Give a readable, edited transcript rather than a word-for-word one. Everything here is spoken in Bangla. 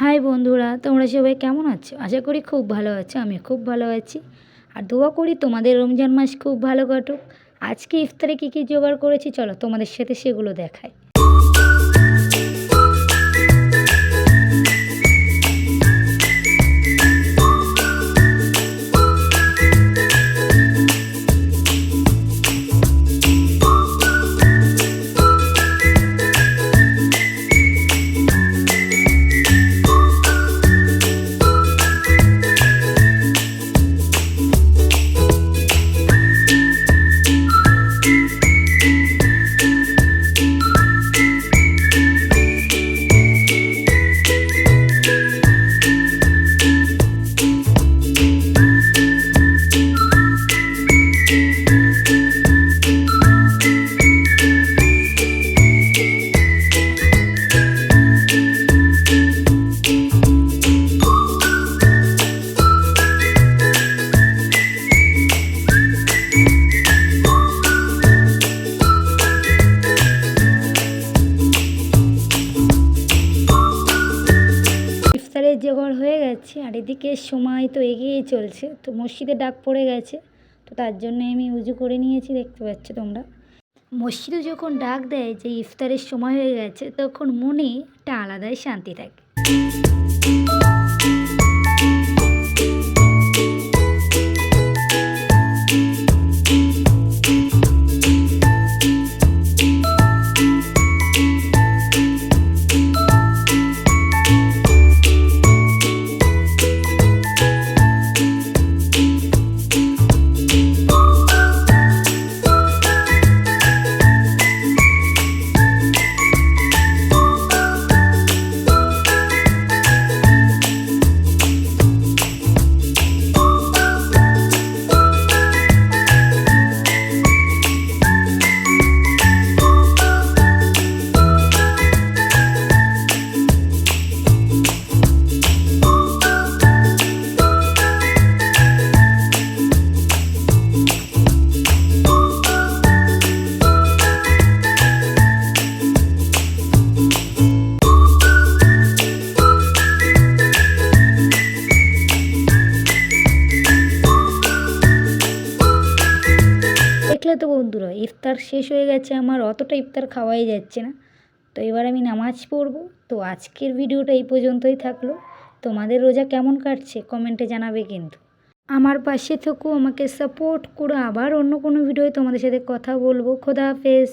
হাই বন্ধুরা, তোমরা সবাই কেমন আছো? আশা করি খুব ভালো আছো। আমি খুব ভালো আছি আর দোয়া করি তোমাদের রমজান মাস খুব ভালো কাটুক। আজকে ইফতারে কী কী জোগাড় করেছি চলো তোমাদের সাথে সেগুলো দেখাই। ইফতারের জোগাড় হয়ে গেছে আর এদিকে সময় তো এগিয়েই চলছে, তো মসজিদে ডাক পড়ে গেছে, তো তার জন্য আমি উজু করে নিয়েছি, দেখতে পাচ্ছ তোমরা। মসজিদে যখন ডাক দেয় যে ইফতারের সময় হয়ে গেছে তখন মনে একটা আলাদাই শান্তি থাকে। দেখলে তো বন্ধুরা, ইফতার শেষ হয়ে গেছে আমার, অতটা ইফতার খাওয়াই যাচ্ছে না, তো এবার আমি নামাজ পড়ব। তো আজকের ভিডিওটা এই পর্যন্তই থাকলো। তোমাদের রোজা কেমন কাটছে কমেন্টে জানাবে কিন্তু। আমার পাশে থেকেও আমাকে সাপোর্ট করো, আবার অন্য কোনো ভিডিওয় তোমাদের সাথে কথা বলবো। খোদা হাফেজ।